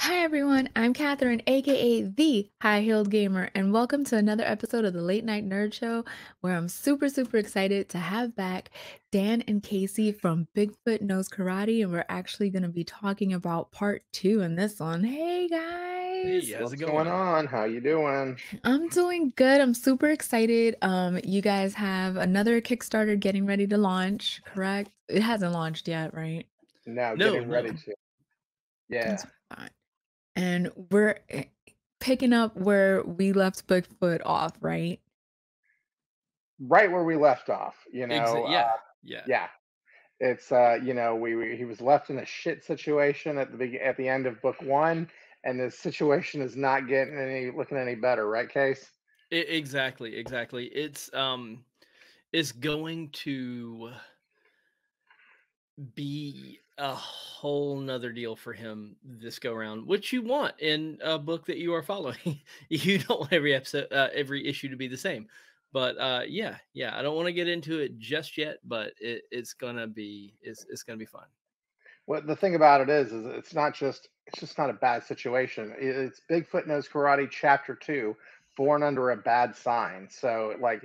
Hi everyone, I'm Catherine, aka the High Heeled Gamer, and welcome to another episode of the Late Night Nerd Show, where I'm super excited to have back Dan and Casey from Bigfoot Knows Karate, and we're actually going to be talking about part two in this one. Hey Hey, guys, how's it What's going going? on? How you doing? I'm doing good. I'm super excited. You guys have another Kickstarter getting ready to launch, correct? It hasn't launched yet, right? Now No, getting no. ready to. Yeah. That's fine. And we're picking up where we left Bigfoot off, right? Right where we left off, Yeah, yeah. yeah. It's we he was left in a shit situation at the end of book 1, and the situation is not getting any looking any better, right, Case? Exactly, exactly. It's going to be a whole nother deal for him this go round, which you want in a book that you are following. You don't want every episode, every issue to be the same. But yeah. I don't want to get into it just yet, but it's gonna be fun. What the thing about it is it's just not a bad situation. It's Bigfoot Knows Karate Chapter 2, Born Under a Bad Sign. So like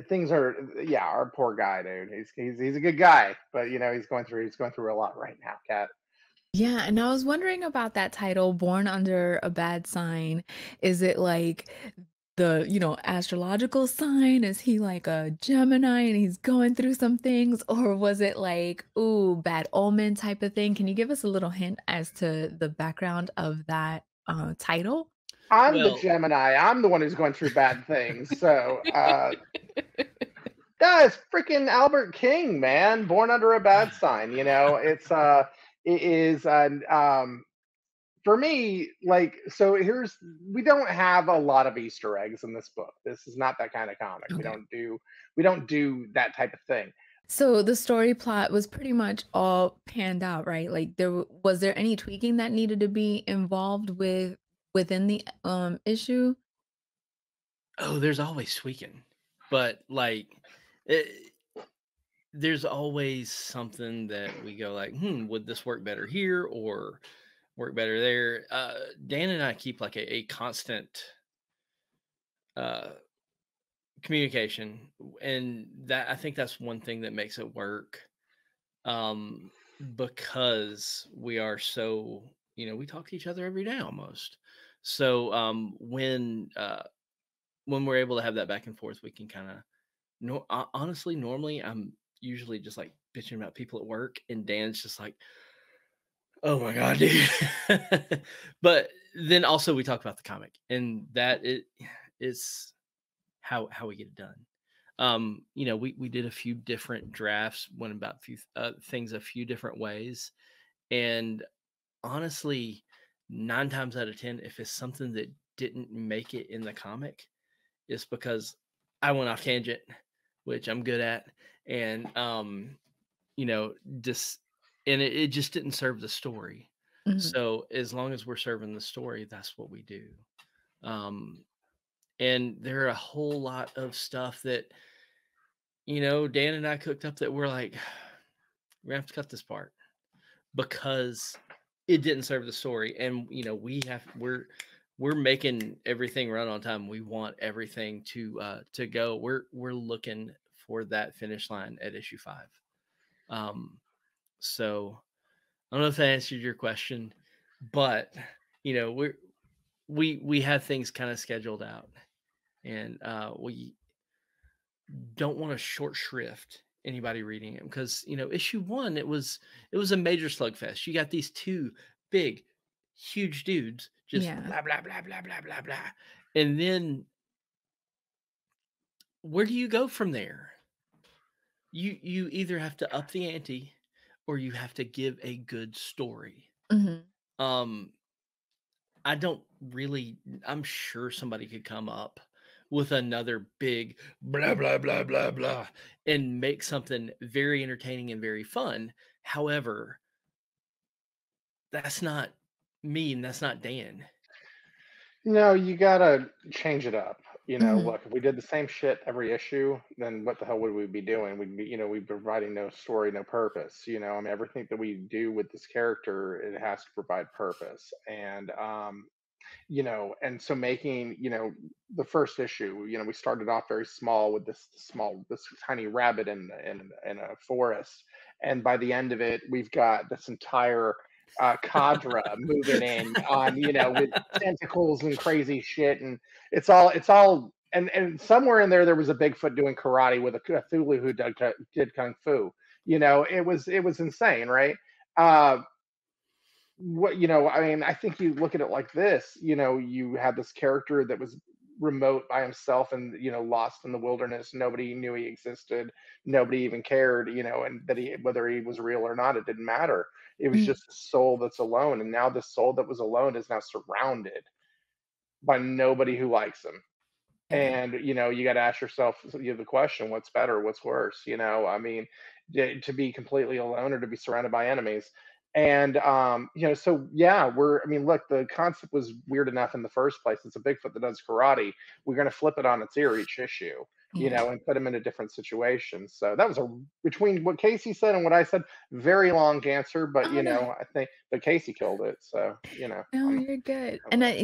things are, yeah, our poor guy, dude. He's a good guy, but he's going through a lot right now, Cat. Yeah, and I was wondering about that title, Born Under a Bad Sign. Is it like the astrological sign? Is he like a Gemini and he's going through some things? Or was it like, ooh, bad omen type of thing? Can you give us a little hint as to the background of that title? I'm the Well, Gemini. I'm the one who's going through bad things. So that's freaking Albert King, man. Born Under a Bad Sign. It is for me, like, so here's we don't have a lot of Easter eggs in this book. This is not that kind of comic. Okay. We don't do that type of thing. So the story plot was pretty much all panned out, right? Like was there any tweaking that needed to be involved within the issue? oh, there's always tweaking, but it, there's always something that we go like, would this work better here or work better there? Dan and I keep like a constant uh, communication, and that I think that's one thing that makes it work. Um, because we are so, we talk to each other every day almost. So when we're able to have that back and forth, we can kind of no. Honestly, normally I'm usually just like bitching about people at work, and Dan's just like, "Oh my god, dude!" But then also we talk about the comic, and that it is how we get it done. We did a few different drafts, went about few things a few different ways, and honestly, 9 times out of 10, if it's something that didn't make it in the comic, it's because I went off tangent, which I'm good at, and you know, just and it just didn't serve the story. Mhm. So as long as we're serving the story, that's what we do. Um, and there are a whole lot of stuff that Dan and I cooked up that we're like, we're gonna have to cut this part because it didn't serve the story. And we're making everything run on time. We want everything to go. We're looking for that finish line at issue 5. Um, so I don't know if that answered your question, but we have things kind of scheduled out, and we don't want to short shrift anybody reading it because issue 1 it was a major slugfest. You got these two big huge dudes just Yeah. blah blah blah blah blah blah blah, and then where do you go from there? You either have to up the ante or you have to give a good story. Mhm. um I don't really I'm sure somebody could come up with another big blah blah blah blah blah and make something very entertaining and very fun. However, that's not me and that's not Dan. No, you gotta change it up. Mhm. Look, if we did the same shit every issue, then what the hell would we be doing? We'd be providing no story, no purpose. I mean, everything that we do with this character, it has to provide purpose. And so making, the first issue, we started off very small with this tiny rabbit in a forest. And by the end of it, we've got this entire cadre moving in on, with tentacles and crazy shit. And and somewhere in there was a Bigfoot doing karate with a Cthulhu who did kung fu. It was insane, right? Uh, I mean, I think you look at it like this. You had this character that was remote by himself and lost in the wilderness. Nobody knew he existed. Nobody even cared. And that he whether he was real or not, it didn't matter. It was Mm, just a soul that's alone. And now the soul that was alone is now surrounded by nobody who likes him. yeah. And you got to ask yourself, the question: what's better? What's worse? I mean, to be completely alone or to be surrounded by enemies. And so yeah, I mean, look, the concept was weird enough in the first place. It's a Bigfoot that does karate. We're going to flip it on its ear each issue, Yeah. and put him in a different situation. So that was between what Casey said and what I said, very long answer, but Oh, no. I think, but Casey killed it. So No, I'm you're good. I'm And right.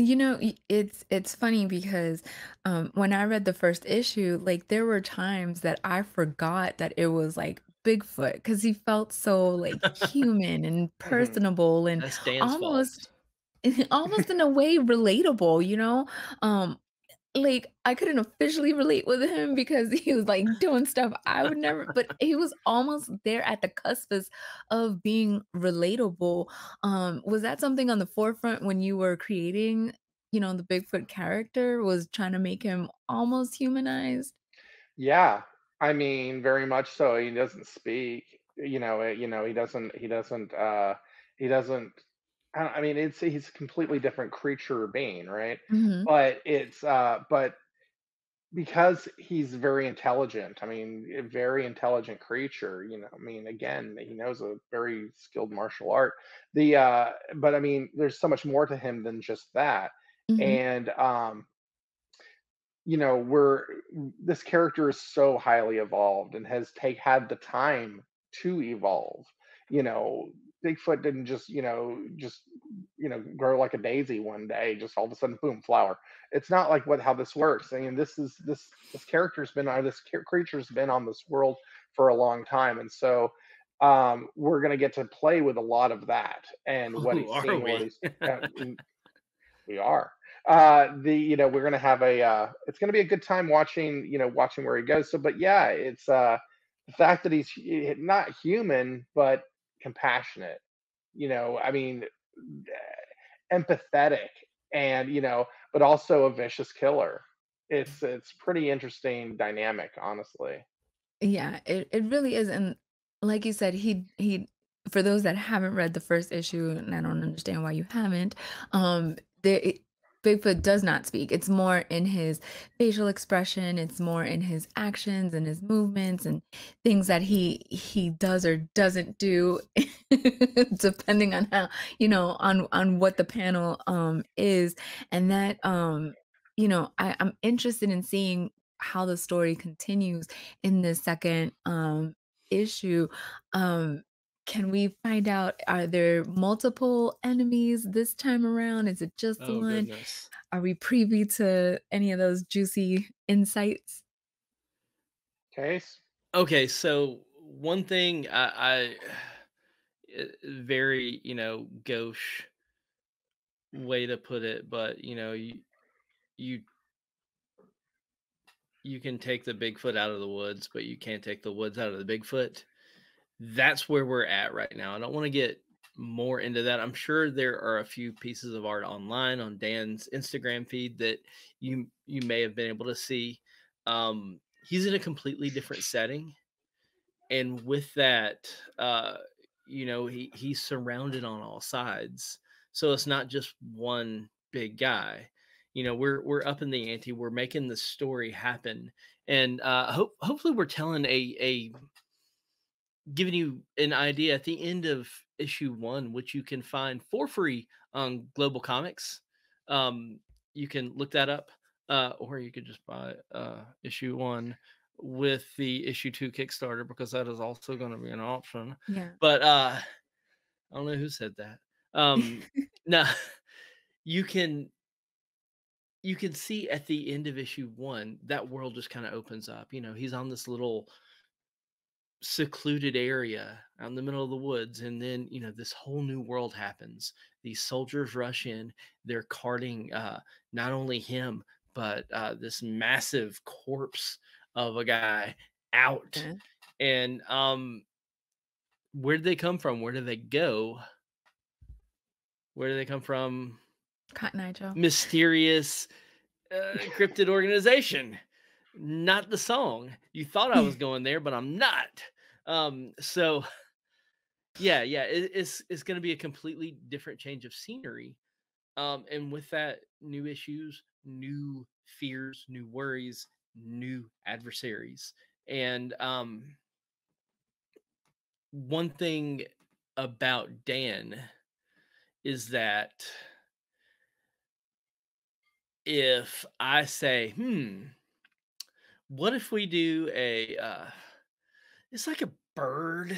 it's funny because when I read the first issue, like there were times that I forgot that it was like Bigfoot because he felt so like human and Mhm. personable and That's Dan's fault. almost almost in a way relatable, you know? Like, I couldn't officially relate with him because he was, like, doing stuff I would never but he was almost there at the cuspis of being relatable. Was that something on the forefront when you were creating, the Bigfoot character, was trying to make him almost humanized? Yeah, I mean, very much so. He doesn't speak. He doesn't. I mean, he's a completely different creature or being, right? Mhm, But because he's very intelligent. I mean, a very intelligent creature. I mean, again, he knows a very skilled martial art. But I mean, there's so much more to him than just that. mhm. And we're this character is so highly evolved and has take had the time to evolve. you know Bigfoot didn't just grow like a daisy one day, just all of a sudden boom, flower. It's not like what how this works. I mean, this character's been on this creature's been on this world for a long time. And so we're going to get to play with a lot of that and what Who he's are seeing, what we? he's we are. We're gonna have it's gonna be a good time watching where he goes. So, but yeah, it's the fact that he's not human but compassionate. I mean, empathetic, and but also a vicious killer. It's pretty interesting dynamic, honestly. Yeah, it really is, and like you said, he for those that haven't read the first issue, and I don't understand why you haven't, there Bigfoot does not speak. It's more in his facial expression, it's more in his actions and his movements and things that he does or doesn't do depending on how, on what the panel is. And that I'm interested in seeing how the story continues in the second issue. Um, can we find out, are there multiple enemies this time around? Is it just the Oh one? goodness. Are we privy to any of those juicy insights? Case. Okay, so one thing I very, gauche way to put it, but you you can take the Bigfoot out of the woods, but you can't take the woods out of the Bigfoot. That's where we're at right now. I don't want to get more into that. I'm sure there are a few pieces of art online on Dan's Instagram feed that you may have been able to see. He's in a completely different setting, and with that, he's surrounded on all sides. So it's not just one big guy. We're up in the ante. We're making the story happen, and hopefully, we're telling a giving you an idea at the end of issue one, which you can find for free on Global Comics. Um, you can look that up. Or you could just buy issue 1 with the issue 2 Kickstarter, because that is also going to be an option. Yeah. But I don't know who said that. No, you can see at the end of issue 1 that world just kind of opens up. He's on this little secluded area out in the middle of the woods, and then this whole new world happens. These soldiers rush in. They're carting not only him, but this massive corpse of a guy out. Yeah. And where did they come from? Where did they go? Where do they come from? Cotton Eye Joe. Mysterious cryptid organization. Not the song. You thought I was going there, but I'm not. So yeah, it's going to be a completely different change of scenery. And with that, new issues, new fears, new worries, new adversaries. And one thing about Dan is that if I say, what if we do it's like a bird,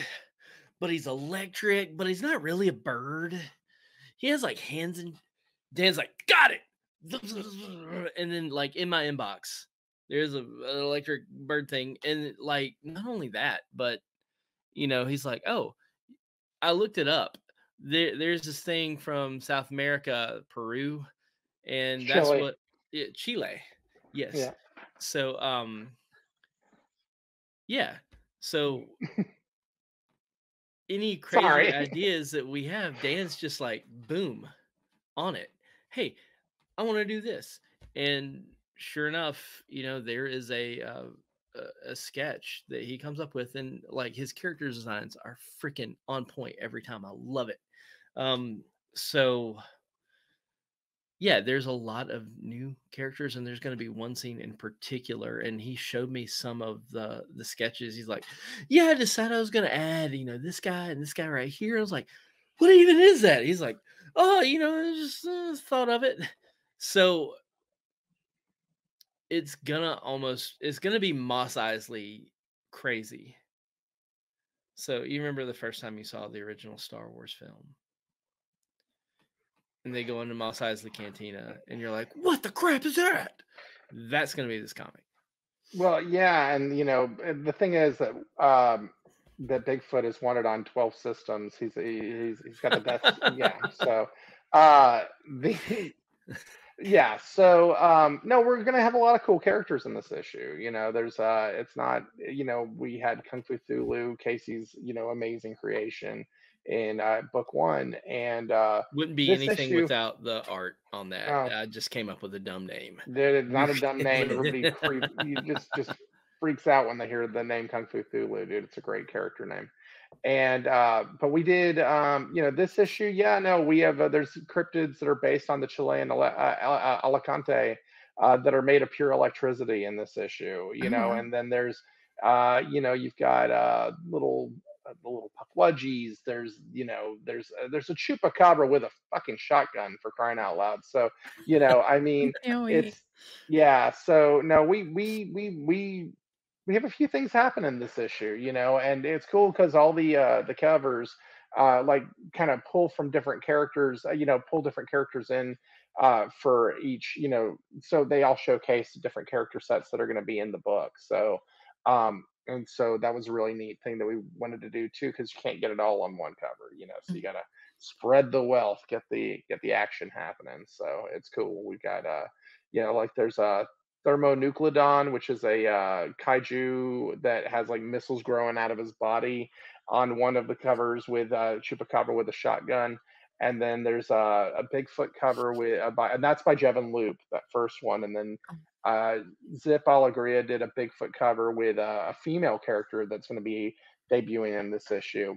but he's electric, but he's not really a bird. He has like hands, and Dan's like, got it. And then like in my inbox, there's an electric bird thing. And like, not only that, but he's like, oh, I looked it up. There's this thing from South America, Peru, and that's Chile. what Chile. Yes. Yeah. So yeah. So any crazy Sorry. ideas that we have, Dan's just like, boom, on it. Hey, I want to do this. And sure enough, there is a sketch that he comes up with, and like his character designs are freaking on point every time. I love it. So yeah, there's a lot of new characters, and there's going to be one scene in particular, and he showed me some of the sketches. He's like, yeah, I decided I was going to add, this guy and this guy right here. I was like, what even is that? He's like, oh, I just thought of it. So it's gonna be Moss Eisley crazy. So you remember the first time you saw the original Star Wars film, and they go into Moss Eisley Cantina, and you're like, what the crap is that? That's gonna be this comic. Well, yeah, and the thing is that that Bigfoot is wanted on 12 systems. He's got the best. Yeah. So the yeah. So no, we're gonna have a lot of cool characters in this issue. There's it's not we had Kung Fu Thulu, Casey's amazing creation in book 1, and Wouldn't be this anything issue. without the art on that. Oh, I just came up with a dumb name. it's not a dumb name. Everybody just freaks out when they hear the name Kung Fu Thulu, dude. It's a great character name. And but we did this issue. Yeah, no, we have there's cryptids that are based on the Chilean Alicante that are made of pure electricity in this issue. Oh, wow. And then there's you've got little the little puckwudgies. There's a chupacabra with a fucking shotgun, for crying out loud. So I mean, Can't wait. it's yeah. So no, we have a few things happen in this issue, and it's cool because all the covers like kind of pull from different characters, pull different characters in for each, so they all showcase different character sets that are going to be in the book. So and so that was a really neat thing that we wanted to do too, because you can't get it all on one cover, so you got to spread the wealth, get the action happening. So it's cool. We've got like there's a Thermonucleodon, which is a kaiju that has like missiles growing out of his body on one of the covers, with Chupacabra with a shotgun. And then there's a Bigfoot cover and that's by Jevin Loop, that first one. And then Zip Alegria did a Bigfoot cover with a female character that's going to be debuting in this issue.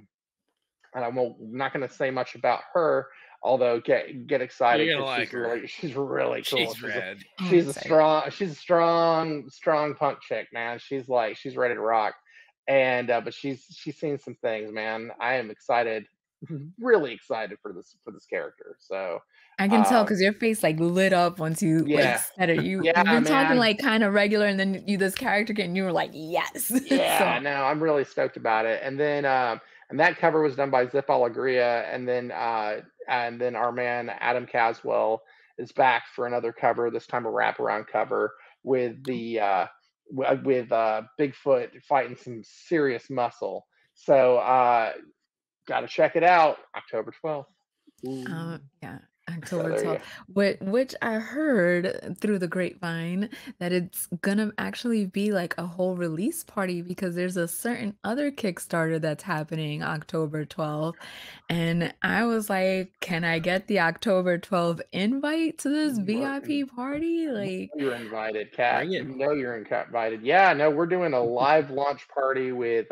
And I'm not going to say much about her, although get excited You're gonna because like her. she's really cool. She's rad. She's a strong punk chick, man. She's ready to rock. And but she's seen some things, man. I am excited really excited for this character. So, I can tell um, because your face, like, lit up once you, like, yeah, said it. You've yeah, been talking, man. like, kinda regular, and then you this character came, and you were like, "Yes." Yeah, So no, I'm really stoked about it. And that cover was done by Zip Alegria, and then our man Adam Caswell is back for another cover, this time a wraparound cover with Bigfoot fighting some serious muscle. So gotta check it out, October 12th. Ooh. Yeah, So October there you 12th, go. which I heard through the grapevine that it's gonna actually be like a whole release party because there's a certain other Kickstarter that's happening October 12th. And I was like, can I get the October 12th invite to this You are VIP party? You Like, know you're invited, Kat. Bring You it. know you're invited. Yeah, no, we're doing a live launch party with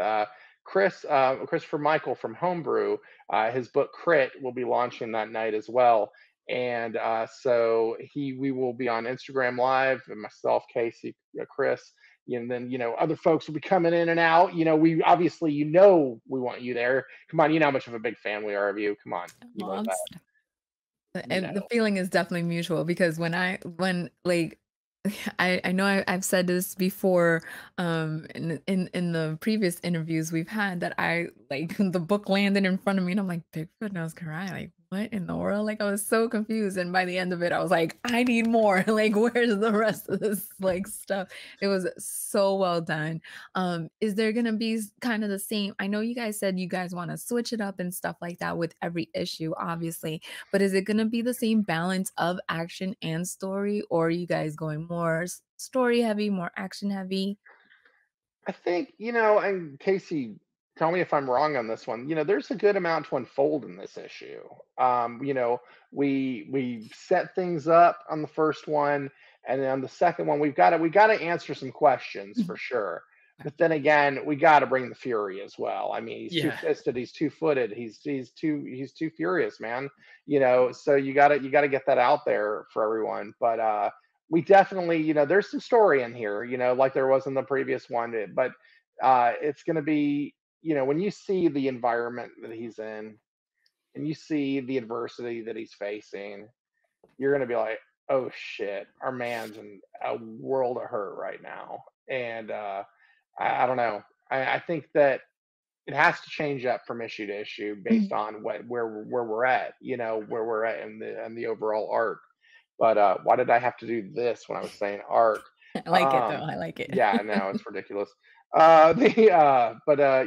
Christopher Michael from Homebrew. His book Crit will be launching that night as well. And so we will be on Instagram Live, and myself, Casey, Chris, and then other folks will be coming in and out. We obviously we want you there. Come on, you know how much of a big fan we are of you. Come on, you oh, know I'm that. You And the know. feeling is definitely mutual because when like I know I've said this before in the previous interviews we've had that I like the book landed in front of me and I'm like Bigfoot Knows Karate, like what in the world, like I was so confused, and by the end of it I was like I need more. Like where's the rest of this like stuff. It was so well done. Is there gonna be kind of the same, I know you guys said you guys want to switch it up and stuff like that with every issue obviously, but is it gonna be the same balance of action and story, or are you guys going more story heavy, more action heavy? I think, and Casey, tell me if I'm wrong on this one. There's a good amount to unfold in this issue. We set things up on the first one, and then on the second one, we got to answer some questions for Mhm. sure. But then again, we got to bring the fury as well. I mean, he's two Yeah. fisted, he's two footed, he's too furious, man. So you gotta get that out there for everyone. But we definitely, there's some story in here, like there was in the previous one, but it's going to be, when you see the environment that he's in and you see the adversity that he's facing, you're going to be like, oh shit, our man's in a world of hurt right now. And I don't know. I think that it has to change up from issue to issue based Mhm. on where we're at, where we're at in the overall arc. But why did I have to do this when I was saying arc? I like it though. Um, I like it. yeah, no, it's ridiculous. But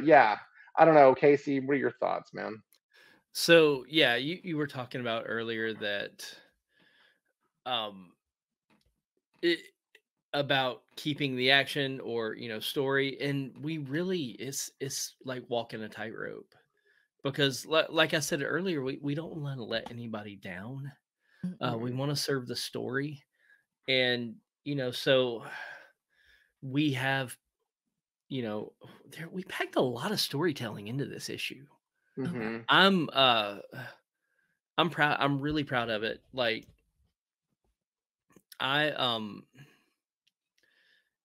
yeah, I don't know, Casey. What are your thoughts, man? So yeah, you were talking about earlier that um it, about keeping the action or story, and we really it's like walking a tightrope because like I said earlier, we don't want to let anybody down. We Mm-mm. want to serve the story, and so we have we packed a lot of storytelling into this issue. Okay. Hmm. I'm uh I'm proud. I'm really proud of it. Like I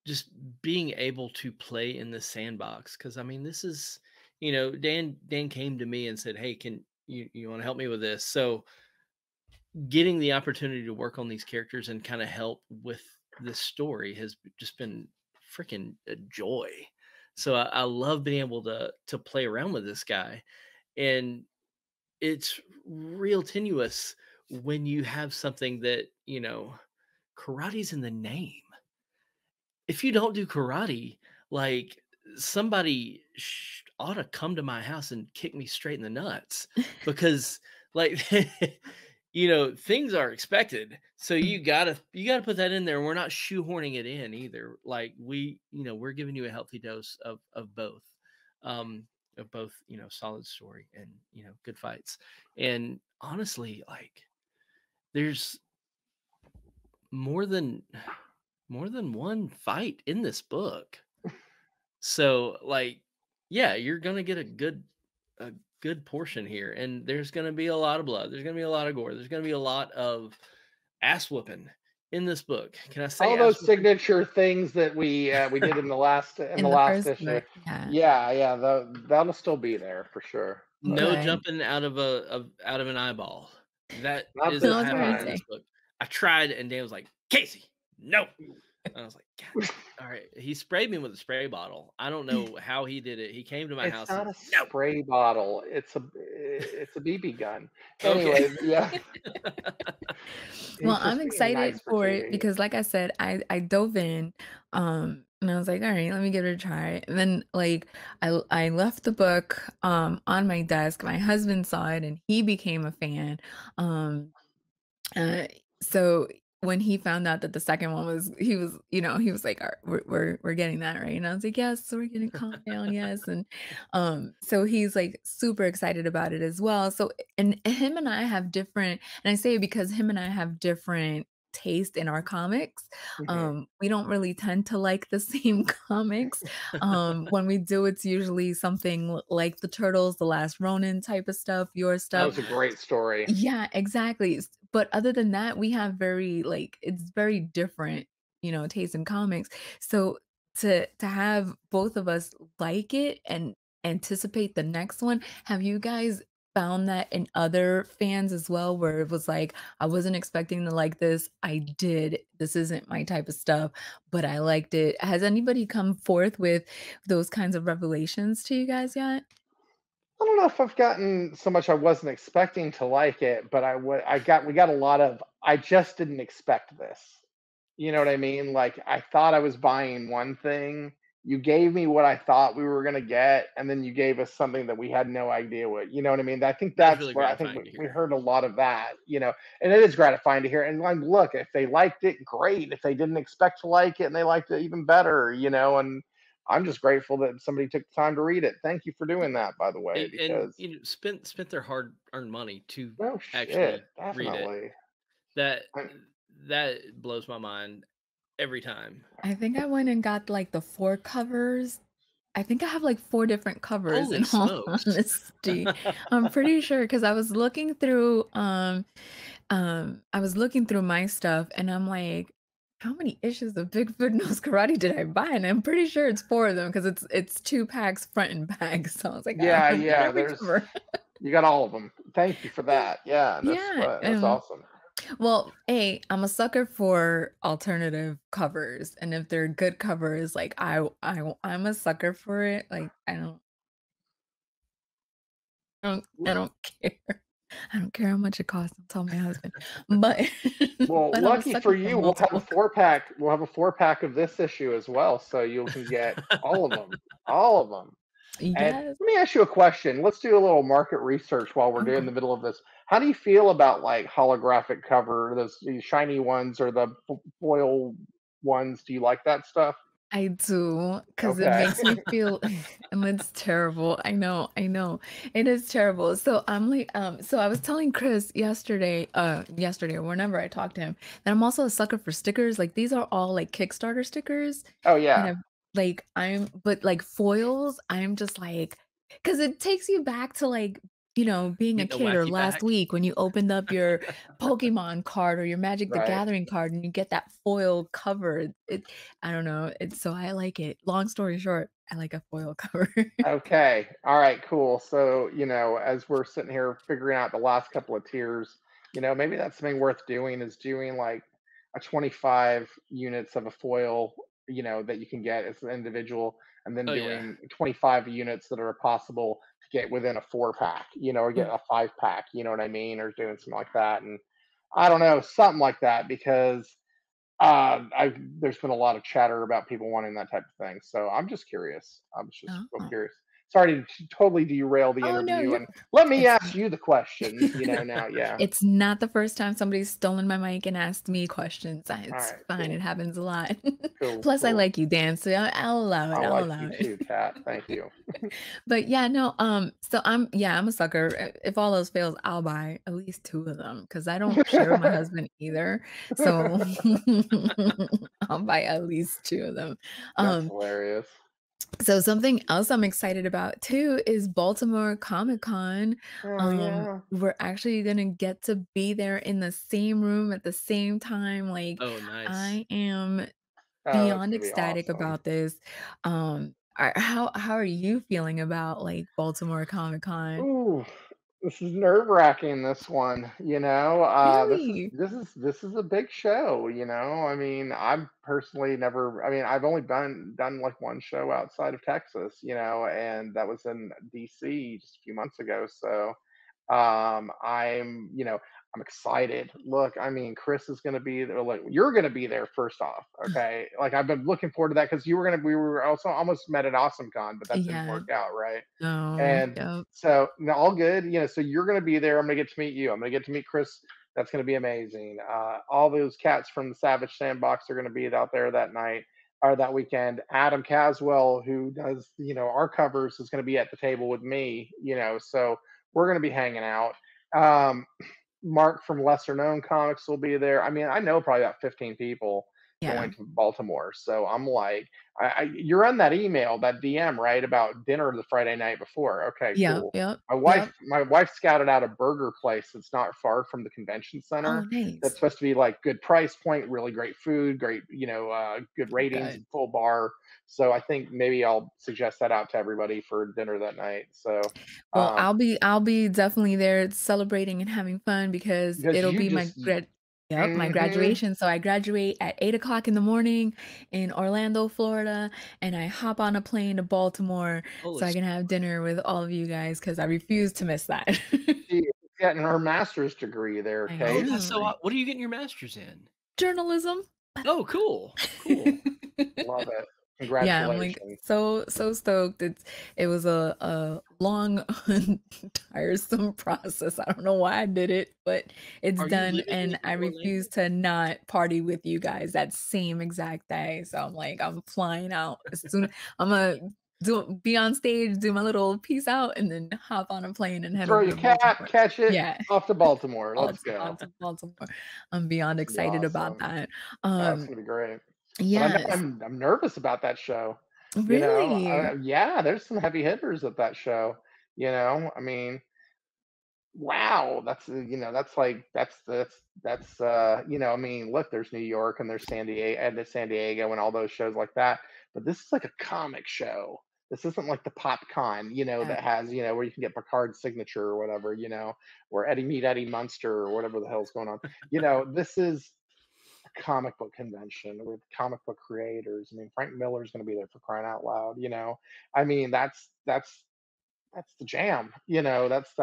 just being able to play in the sandbox, because I mean this is Dan came to me and said, hey, can you want to help me with this? So getting the opportunity to work on these characters and kind of help with this story has just been freaking a joy. So I love being able to play around with this guy, and it's real tenuous when you have something that karate's in the name. If you don't do karate, like, somebody ought to come to my house and kick me straight in the nuts, because, like, things are expected. So you gotta put that in there. And we're not shoehorning it in either. Like, we're giving you a healthy dose um, of both, solid story and good fights. And honestly, like, there's more than more than one fight in this book. So, like, yeah, you're gonna get a good portion here, and there's gonna be a lot of blood. There's gonna be a lot of gore. There's gonna be a lot of ass whooping in this book. Can I say All ass those whooping? signature things that we did in the last In the issue. first book, yeah. Yeah, yeah, that'll still be there for sure. No Right. jumping out of an eyeball. That Not is I this not was gonna happening in time. this say. book. I tried, and Dan was like, "Casey, no." I was like, "God, alright." He sprayed me with a spray bottle. I don't know how he did it. He came to my It's house not and a "No." spray bottle. It's a BB gun. Okay. Anyways, yeah, Well, he's I'm just being nice excited for for it TV. because like I said, I dove in, and I was like, "All right, let me give it a try." And then, like, I left the book, on my desk. My husband saw it, and he became a fan. Um, uh, so when he found out that the second one was he was like, "Are we're getting that, right?" And I was like, "Yes, we're getting Calm Down, yes." And, so he's, like, super excited about it as well. So and him and I have different and I say it because him and I have different taste in our comics. Mhm. We don't really tend to like the same comics. When we do, it's usually something like the Turtles, The Last Ronin type of stuff, your That stuff. Oh, was a great nice. story. Yeah, exactly. But other than that, we have very like it's very different, taste in comics. So to have both of us like it and anticipate the next one, have you guys found that in other fans as well, where it was like, I wasn't expecting to like this. I did. This isn't my type of stuff, but I liked it. Has anybody come forth with those kinds of revelations to you guys yet? I don't know if I've gotten so much I wasn't expecting to like it, but we got a lot of I just didn't expect this. You know what I mean? Like I thought I was buying one thing. You gave me what I thought we were gonna get, and then you gave us something that we had no idea what. You know what I mean? I think That's that's really what I think gratifying to we hear. heard a lot of that. And it is gratifying to hear. And like, look, if they liked it, great. If they didn't expect to like it and they liked it, even better. And I'm just grateful that somebody took the time to read it. Thank you for doing that, by the way, And, because spent their hard-earned money to no shit, actually read it. definitely. That I- that blows my mind every time. I think I went and got, like, the 4 covers. I think I have, like, 4 different covers Holy in all smokes. honesty. I'm pretty sure because I was looking through my stuff, and I'm like, "How many issues of Bigfoot Knows Karate did I buy?" And I'm pretty sure it's 4 of them because it's 2 packs front and back, so I was like, "I yeah, don't get yeah, every there's cover." you got all of them. Thank you for that. Yeah, Yeah, that's awesome. well, I'm a sucker for alternative covers, and if they're good covers, like, I'm a sucker for it, like, I don't care. I don't care how much it costs, I'll tell my husband, but Well, but I'm a lucky for sucker for you, multiple co we'll have a 4 pack of this issue as well, so you can get all of them, all of them. And Yes. let me ask you a question. Let's do a little market research while we're Oh, in the middle of this. How do you feel about like holographic cover, these shiny ones or the foil ones? Do you like that stuff? I do, because it Okay. makes me feel and it's terrible. I know. It is terrible. So I'm like, so I was telling Chris yesterday or whenever I talked to him, that I'm also a sucker for stickers. Like these are all like Kickstarter stickers. Oh And yeah. but like foils, I'm just like, because it takes you back to like, being a Getting a kid or wacky last pack. week when you opened up your Pokemon card or your Magic the Right. Gathering card and you get that foil cover. I don't know. So I like it. Long story short, I like a foil cover. Okay. All right, cool. So, as we're sitting here figuring out the last couple of tiers, maybe that's something worth doing is doing like a 25 units of a foil, that you can get as an individual, and then Oh, yeah. doing 25 units that are possible to get within a 4 pack, or get a 5 pack, you know what I mean? Or doing something like that. And I don't know, something like that, because there's been a lot of chatter about people wanting that type of thing. So I'm just curious. I'm just real Oh. curious. Sorry to totally derail the Oh, no, interview, you're and let me it's ask you the questions. Now, yeah. it's not the first time somebody's stolen my mic and asked me questions. All It's right, fine. cool, It happens a lot. cool, Plus, I cool. like you, Dan, so I'll allow I it. I'll like allow you it. too, Kat. Thank you. But yeah, no, so I'm a sucker. If all else fails, I'll buy at least 2 of them because I don't share with my husband either. So I'll buy at least 2 of them. That's Um, hilarious. so something else I'm excited about too is Baltimore Comic Con. Oh yeah. We're actually gonna get to be there in the same room at the same time. Like Oh, nice. I am Oh, that's beyond gonna be ecstatic awesome. about this. How are you feeling about, like, Baltimore Comic Con? Ooh, this is nerve-wracking, this one, you know? Really? This is a big show, you know? I mean, I'm personally never I mean, I've only done, like, one show outside of Texas, you know, and that was in DC just a few months ago, so, I'm excited. Look, I mean, Chris is gonna be there, like, you're gonna be there first off, okay? Like, I've been looking forward to that because we were also almost met at AwesomeCon, but that didn't Yeah. work out, right? No. And Yep. so, no, all good. You know, so you're going to be there. I'm going to get to meet you. I'm going to get to meet Chris. That's going to be amazing. All those cats from the Savage Sandbox are going to be out there that night or that weekend. Adam Caswell, who does, our covers, is going to be at the table with me, so we're going to be hanging out. Um, Mark from Lesser Known Comics will be there. I mean, I know probably about 15 people Yeah. going to Baltimore. So I'm like, you're on that email, that DM, right, about dinner the Friday night before. Okay, Yep, cool. yep, My wife, yep. my wife scouted out a burger place that's not far from the convention Oh, center. That's nice. supposed to be like good price point, really great food, great, good Oh, ratings good. and full bar. So I think maybe I'll suggest that out to everybody for dinner that night. So Well, um, I'll be definitely there celebrating and having fun because because it'll you be just, my hmm graduation. So I graduate at 8 o'clock in the morning in Orlando, Florida, and I hop on a plane to Baltimore Holy so I can have dinner with all of you guys because I refuse to miss that. she is getting her master's degree there, I Oh, Case. that's know, so right? what are you getting your master's in? Journalism. Oh, cool, cool. Love it. Yeah, I'm, like, Congratulations. so stoked. It was a long, tiresome process. I don't know why I did it, but it's Are you done, living and in I Orlando? refuse to not party with you guys that same exact day. So I'm like, I'm flying out as soon Imma be on stage, do my little peace out, and then hop on a plane and head Throw over your to cat, Baltimore. catch it, Yeah, off to Baltimore. all Let's it's on go. to Baltimore. I'm beyond It's gonna be excited about awesome. that. Oh, it's Um, gonna be great. But I know yes. I'm nervous about that show. Really? Yeah, there's some heavy hitters at that show. I mean, wow, I mean, look, there's New York and there's San Diego and all those shows like that. But this is like a comic show. This isn't like the Pop Con, Yeah. that has, where you can get Picard's signature or whatever, or Eddie Munster or whatever the hell's going on. This is a comic book convention with comic book creators. I mean, Frank Miller's going to be there for crying out loud. I mean, that's the jam, that's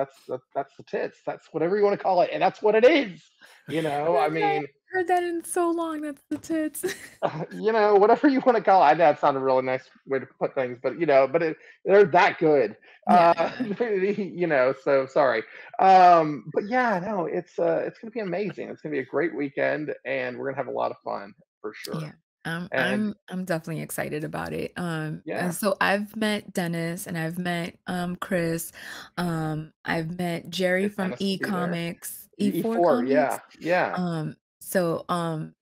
the tits, that's whatever you want to call it, and that's what it is. I I've not mean, heard that in so long, that's the tits. whatever you want to call it. I know that sounded a really nice way to put things, but they're that good. Yeah, yeah, So sorry. But yeah, no, it's gonna be amazing. It's gonna be a great weekend, and we're gonna have a lot of fun for sure. yeah. I'm And I'm I'm definitely excited about it. And yeah, so I've met Dennis and I've met, Chris, I've met Jerry if from Dennis will be there. E4 E4, Comics. yeah, yeah.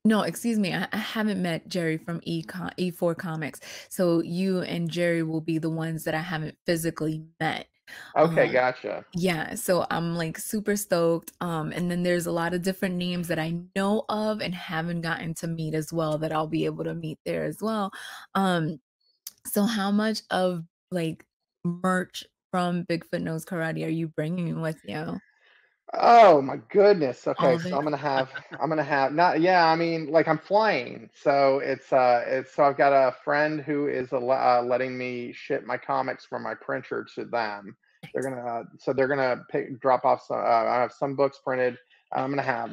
No, excuse me, I haven't met Jerry from E4 Comics. So you and Jerry will be the ones that I haven't physically met. Okay, Um gotcha. Yeah, so I'm like super stoked. And then there's a lot of different names that I know of and haven't gotten to meet as well that I'll be able to meet there as well. Um, so how much of like merch from Bigfoot Knows Karate are you bringing with you? Oh my goodness. All Okay, of so it? I'm gonna have not yeah, I mean, like, I'm flying. So so I've got a friend who is letting me ship my comics from my printer to them. Nice. They're gonna drop off some I have some books printed. I'm gonna have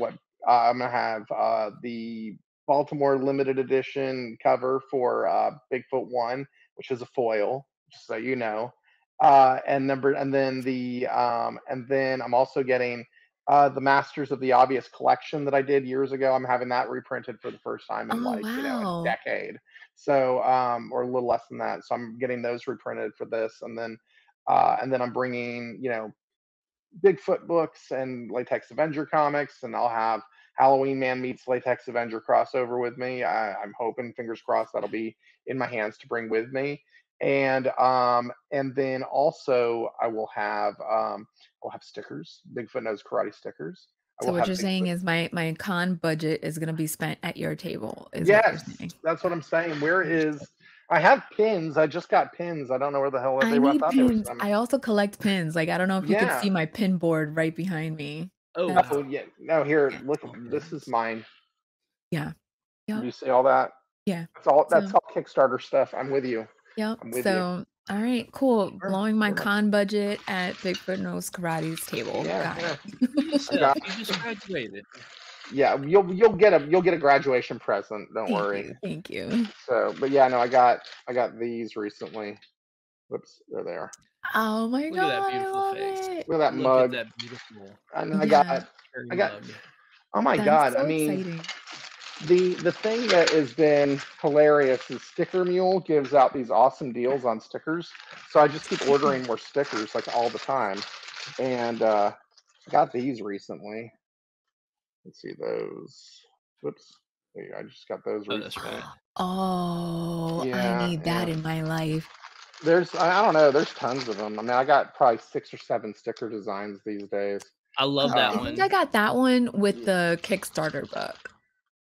the Baltimore limited edition cover for Bigfoot 1, which is a foil, just so you know. And then I'm also getting the Masters of the Obvious collection that I did years ago. I'm having that reprinted for the first time in, Oh, like, a wow. decade. So, or a little less than that. So I'm getting those reprinted for this, and then I'm bringing, Bigfoot books and Latex Avenger comics, and I'll have Halloween Man meets Latex Avenger crossover with me. I'm hoping, fingers crossed, that'll be in my hands to bring with me. And then also I'll have stickers, Bigfoot Knows Karate stickers. I So will what have you're saying Bigfoot. is my con budget is gonna be spent at your table, is what you're Yes, saying. that's what I'm saying. Where is Understood. I have pins. I just got pins. I don't know where the hell they I were. I need thought they were pins. some. I also collect pins. Like, I don't know if you could Yeah. see my pin board right behind me. Oh That's Oh wow. yeah. No, here, yeah. look. Oh This is pins. mine. Yeah. Do Yep. you see all that? Yeah. That's all. That's So all Kickstarter stuff. I'm with you. yep. I'm with you. So all right, cool. Sure. Blowing my Yeah. con budget at Bigfoot Knows Karate's table. Yeah. Got Yeah. it. I got. You just graduated. Yeah. You'll get a graduation present. Don't Thank worry. you. Thank you. So, but yeah, no, I got these recently. Whoops, there they are. Oh my Look at that god, I beautiful love face. it. Look at that Look at mug. that beautiful And I got, Yeah, I cherry got. mug. Oh my that's God! I so mean, exciting. the thing that has been hilarious is Sticker Mule gives out these awesome deals on stickers. So I just keep ordering more stickers like all the time. And I got these recently. Let's see those. Whoops. There you go. I just got those Oh, that's recently. rad. Oh, I Yeah, need that yeah. in my life. There's I don't know. There's tons of them. I mean, I got probably 6 or 7 sticker designs these days. I love that I think I one. got that one with Y- the Kickstarter book.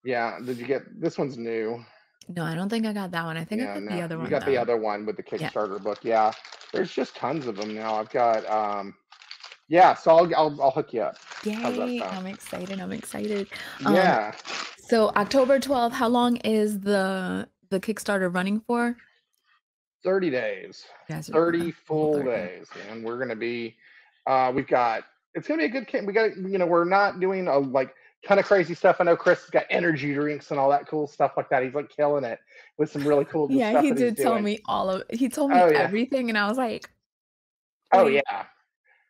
Yeah. Did you get this one's new? No, I don't think I got that one. I think I Yeah, got the no. other You one got the though. other one with the Yeah. Kickstarter book. Yeah. There's just tons of them now. I've got yeah, so I'll hook you up. How's that Yay, sound? I'm excited. I'm excited. Um, Yeah. so October 12th, how long is the Kickstarter running for? 30 days. You guys are 30 full full 30. days, man. We're gonna be we've got it's gonna be a good camp. We got we're not doing a like kind of crazy stuff. I know Chris has got energy drinks and all that cool stuff like that. He's like killing it with some really cool Yeah, stuff he that he's did tell doing. me he told me Oh yeah. everything and I was Oh like, yeah.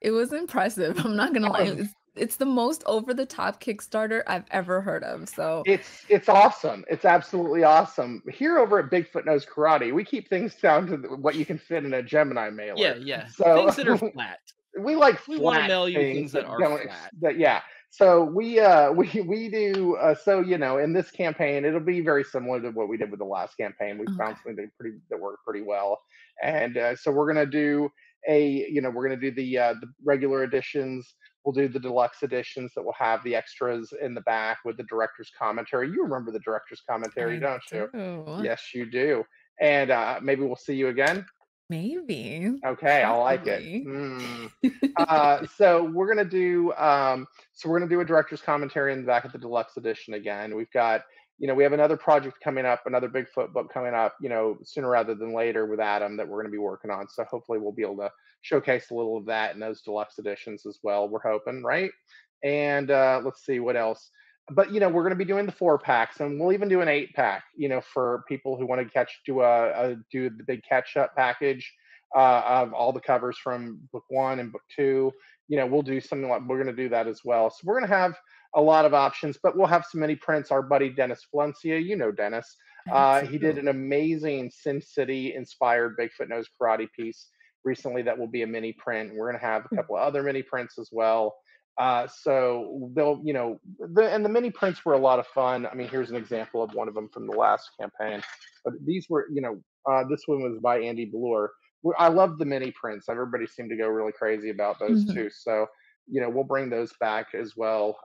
it was impressive. I'm not gonna lie. Oh, It's the most over the top Kickstarter I've ever heard of. So it's awesome. It's absolutely awesome. Here over at Bigfoot Knows Karate, we keep things down to what you can fit in a Gemini Yeah, mailer. yeah. So Things that are flat. we like We want to flat mail you things things that that are don't flat. that yeah. So we do so in this campaign it'll be very similar to what we did with the last campaign. We okay. found something that worked pretty well, and so we're gonna do we're gonna do the regular editions. We'll do the deluxe editions that will have the extras in the back with the director's commentary. You remember the director's commentary, I don't you? do. Yes, you do. And maybe we'll see you again. Maybe. Okay, I like it. Possibly. So we're gonna do a director's commentary in the back of the deluxe edition again. We've got we have another project coming up, another Bigfoot book coming up, sooner rather than later with Adam that we're gonna be working on. So hopefully we'll be able to showcase a little of that in those deluxe editions as well. We're hoping, right? And let's see what else. But we're gonna be doing the 4 packs, and we'll even do an 8 pack. For people who want to do the big catch up package of all the covers from book 1 and book 2. We'll do something like we're going to do that as well. So we're going to have a lot of options, but we'll have some mini prints. Our buddy Dennis Valencia, Dennis, I he did do. an amazing Sin City inspired Bigfoot Knows Karate piece recently that will be a mini print. We're going to have a couple of other mini prints as well. So they'll, and the mini prints were a lot of fun. I mean, here's an example of one of them from the last campaign. But these were, this one was by Andy Bloor. I love the mini prints. Everybody seemed to go really crazy about those Mhm. too. So, we'll bring those back as well.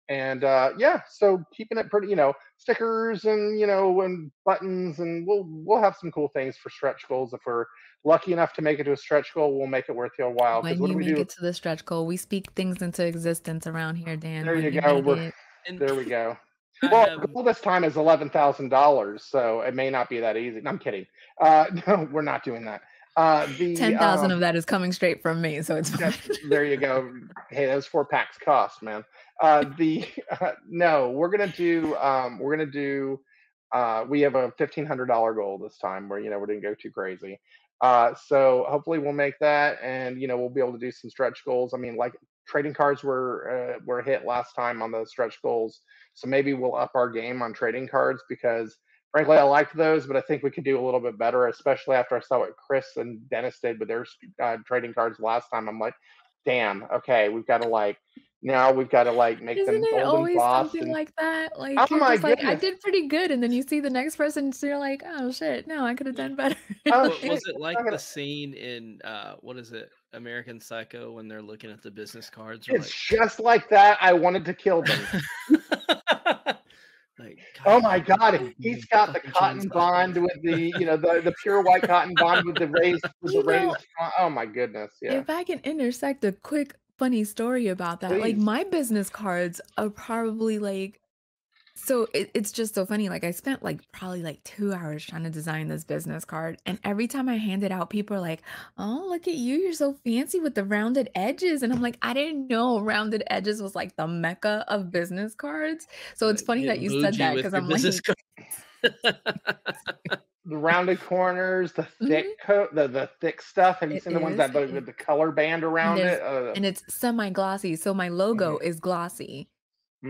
And yeah, so keeping it pretty, stickers and buttons, and we'll have some cool things for stretch goals. If we're lucky enough to make it to a stretch goal, we'll make it worth your while. Because When what do you we make do? it to the stretch goal, we speak things into existence around here, Dan. There When you you go. make it. And There we go. I Well, have goal this time is $11,000, so it may not be that easy. No, I'm kidding. No, we're not doing that. The 10,000 of that is coming straight from me, so it's fine. There you go. Hey, those 4 packs cost, man. The no, we're gonna do we have a $1,500 goal this time where we didn't go too crazy. So hopefully we'll make that, and we'll be able to do some stretch goals. I mean, like trading cards were hit last time on the stretch goals, so maybe we'll up our game on trading cards because frankly I liked those, but I think we could do a little bit better, especially after I saw what Chris and Dennis did with their trading cards last time. I'm like, damn, okay, we've got to like make Isn't them it golden always embossed something and like that? oh Like, you're my just like, "I goodness. did pretty good," and then you see the next person, so you're like, "Oh, shit. No, I could have done better." Oh what shit. was it I'm like not the gonna- scene in what is it, American Psycho when they're looking at the business cards or It's just like that. I wanted to kill them. like Oh my God, Big he's boy got the fucking cotton chainsaw. bond with the, the pure white cotton bond with the raised You know, oh my goodness, yeah. if I can intersect a quick funny story about that, like Please. my business cards are probably like so it's just so funny. Like I spent like probably like 2 hours trying to design this business card. And every time I hand it out, people are like, oh, look at you. You're so fancy with the rounded edges. And I'm like, I didn't know rounded edges was like the mecca of business cards. So it's funny that Getting you said bougie that with because your I'm business like, card. The rounded corners, the thick mhm, coat, the thick stuff. Have you it seen the ones is. that with the color band And around there's it? and it's semi-glossy. So my logo Mhm, is glossy.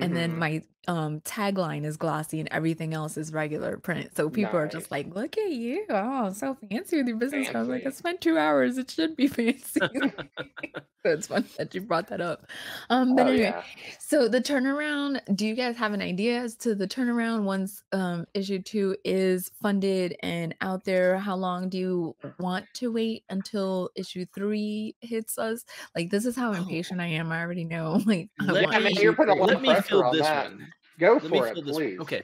And then mhm. my, tagline is glossy and everything else is regular print, so people are just Nice. like, "Look at you, oh, so fancy with your business card." I was like, "I Fancy. spent 2 hours, it should be fancy." So it's fun that you brought that up. But Oh anyway, yeah. so the turnaround, do you guys have an idea as to the turnaround once, issue 2 is funded and out there? How long do you want to wait until issue 3 hits us? Like, this is how Oh, impatient I am, I already know, like, I let Yeah, want man, me you're issue putting a lot 3. let of me pressure field on this that. one. Go Let me for it, field this one. please. Okay.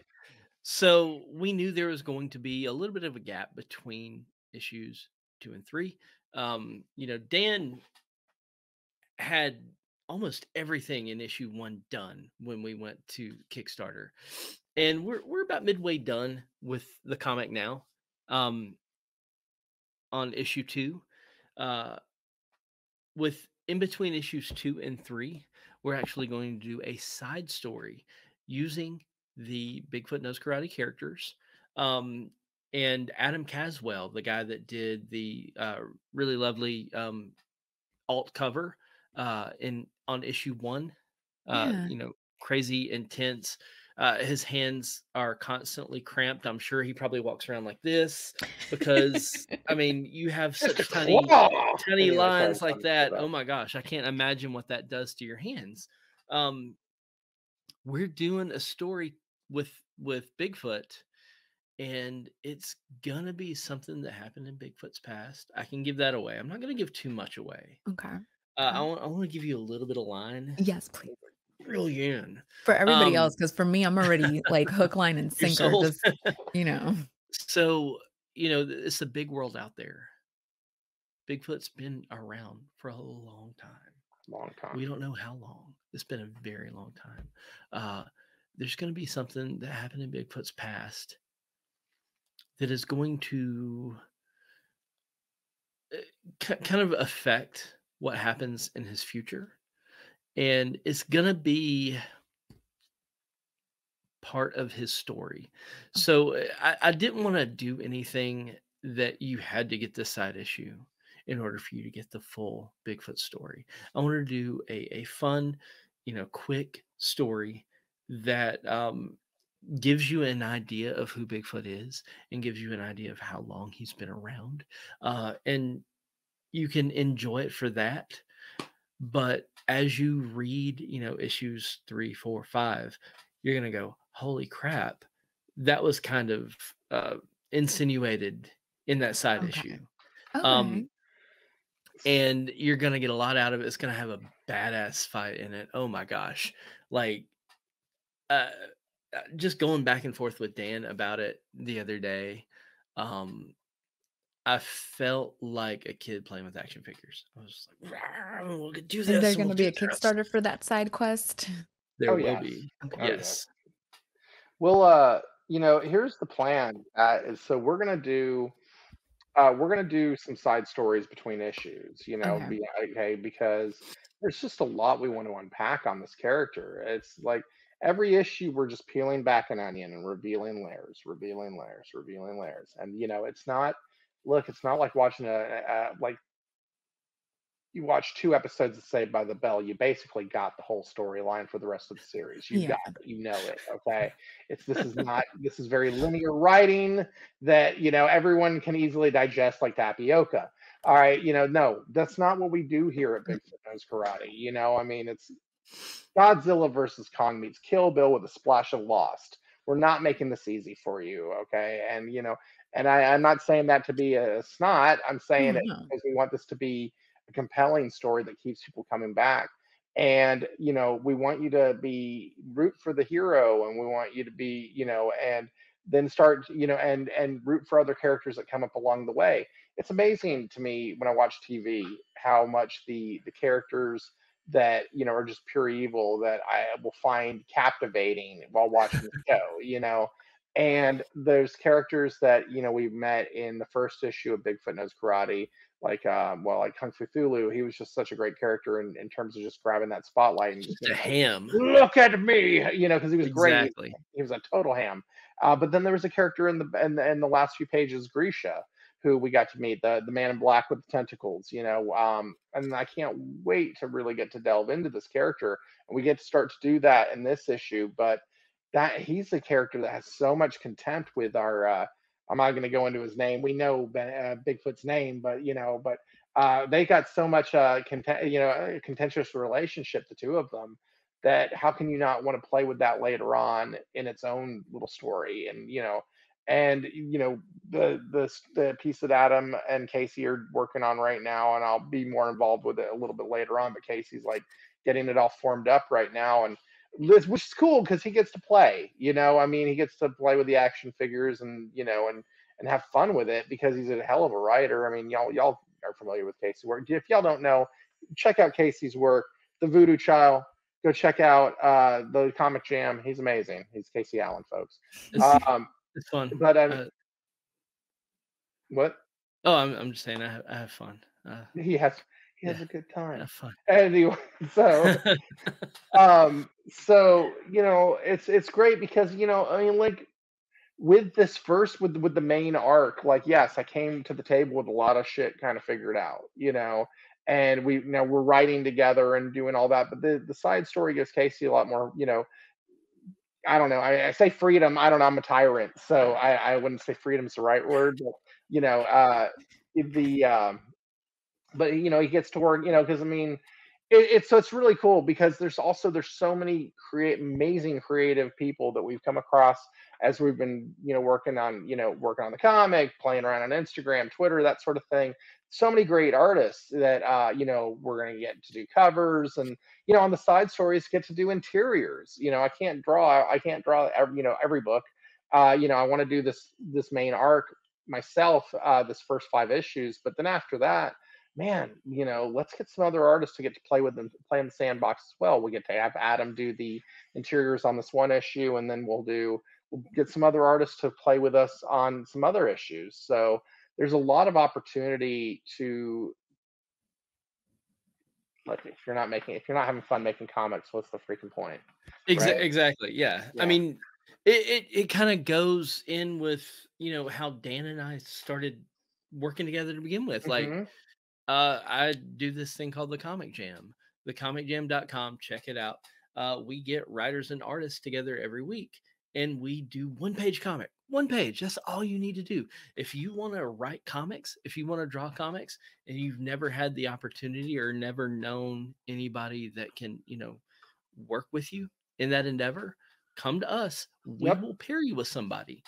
So we knew there was going to be a little bit of a gap between issues 2 and 3. Dan had almost everything in issue 1 done when we went to Kickstarter, and we're about midway done with the comic now. Um, on issue 2, uh, with in between issues 2 and 3, we're actually going to do a side story using the Bigfoot Knows Karate characters. Um, and Adam Caswell, the guy that did the really lovely alt cover in on issue 1, Yeah. crazy intense. His hands are constantly cramped. I'm sure he probably walks around like this because I mean, you have Mr. such Claw. tiny Anyway, sorry, lines just like wanted to say that. that. Oh my gosh, I can't imagine what that does to your hands. Um, we're doing a story with Bigfoot, and it's gonna be something that happened in Bigfoot's past. I can give that away. I'm not gonna give too much away. Okay. I Okay. want I want to give you a little bit of line. Yes, please. Brilliant. For everybody Um, else, because for me, I'm already like hook, line, and you're sinker, sold. just, you know. So it's a big world out there. Bigfoot's been around for a long time. Long We time. don't know how long. It's been a very long time. Uh, there's going to be something that happened in Bigfoot's past that is going to kind of affect what happens in his future. And it's going to be part of his story. So I didn't want to do anything that you had to get this side issue in order for you to get the full Bigfoot story. I wanted to do a fun, quick story that gives you an idea of who Bigfoot is and gives you an idea of how long he's been around. And you can enjoy it for that. But as you read, issues 3, 4, 5, you're gonna go, "Holy crap, that was kind of insinuated in that side Okay. issue." Okay. Um, and you're gonna get a lot out of it. It's gonna have a badass fight in it. Oh my gosh! Like, uh, just going back and forth with Dan about it the other day. Um, I felt like a kid playing with action figures. I was just like, "Rawr, we'll do Is there this and we'll gonna be do a this." Kickstarter for that side quest? There Oh will yes. be. Oh yes. Yes. Well, here's the plan. Is so we're gonna do some side stories between issues. Okay. Okay, because there's just a lot we want to unpack on this character. It's like every issue we're just peeling back an onion and revealing layers, revealing layers, revealing layers. And it's not. Look, it's not like watching like you watch 2 episodes of Saved by the Bell, you basically got the whole storyline for the rest of the series. You Yeah. got it, you know it. Okay, this is very linear writing that everyone can easily digest like tapioca. All right, no, that's not what we do here at Bigfoot Knows Karate. I mean, it's Godzilla versus Kong meets Kill Bill with a splash of Lost. We're not making this easy for you, okay? And I'm not saying that to be a snot. I'm saying No, it no. because we want this to be a compelling story that keeps people coming back. and we want you to be root for the hero, and we want you to be, and then start, and root for other characters that come up along the way. It's amazing to me when I watch TV how much the characters that are just pure evil that I will find captivating while watching the show, and there's characters that we've met in the first issue of Bigfoot Knows Karate, like like Kung Fu Thulu. He was just such a great character in terms of just grabbing that spotlight and just Just a being like, ham. look at me, because he was great. Exactly. He was a total ham. But then there was a character in the last few pages, Grisha, who we got to meet, the man in black with the tentacles, and I can't wait to really get to delve into this character, and we get to start to do that in this issue. But that he's a character that has so much contempt with our I'm not going to go into his name. We know Bigfoot's name, but they got so much contentious relationship, the two of them, that how can you not want to play with that later on in its own little story? And the piece that Adam and Casey are working on right now, and I'll be more involved with it a little bit later on. But Casey's like getting it all formed up right now, and which is cool because he gets to play. I mean, he gets to play with the action figures, and and have fun with it because he's a hell of a writer. I mean, y'all are familiar with Casey's work. If y'all don't know, check out Casey's work. The Voodoo Child. Go check out the Comic Jam. He's amazing. He's Casey Allen, folks. It's, it's fun. But what? Oh, I'm just saying I have fun. He has Yeah, a good time. have fun. Anyway, so it's great because I mean, like, with this first, with the main arc, like, yes, I came to the table with a lot of shit kind of figured out, and we're writing together and doing all that, but the side story gives Casey a lot more, I don't know. I say freedom. I don't know. I'm a tyrant, so I wouldn't say freedom's the right word, but the but he gets to work, because I mean, it's really cool because there's so many amazing creative people that we've come across as we've been working on the comic, playing around on Instagram, Twitter, that sort of thing. So many great artists that we're going to get to do covers, and on the side stories get to do interiors. I can't draw every book. I want to do this main arc myself, this first 5 issues, but then after that, man, let's get some other artists to get to play with them, play in the sandbox as well. We get to have Adam do the interiors on this one issue, and then we'll get some other artists to play with us on some other issues. So there's a lot of opportunity to, like, if you're not having fun making comics, what's the freaking point? Right? Exactly. Yeah. I Yeah. mean, it kind of goes in with how Dan and I started working together to begin with. Like, Mhm. I do this thing called the Comic Jam, thecomicjam.com. Check it out. We get writers and artists together every week, and we do one-page comic. One page. That's all you need to do. If you want to write comics, if you want to draw comics, and you've never had the opportunity or never known anybody that can, work with you in that endeavor, come to us. We Yep. will pair you with somebody.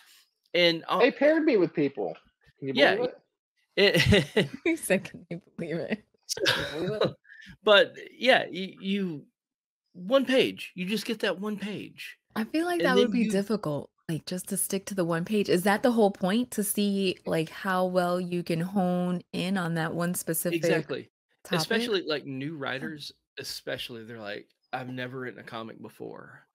And They paired me with people. Can you believe it? He said, "Can you believe it?" Can you believe it? But yeah, you one page. You just get that one page. I feel like And that then would be difficult, like, just to stick to the one page. Is that the whole point, to see, like, how well you can hone in on that one specific exactly. topic? Especially like new writers, especially they're like, I've never written a comic before,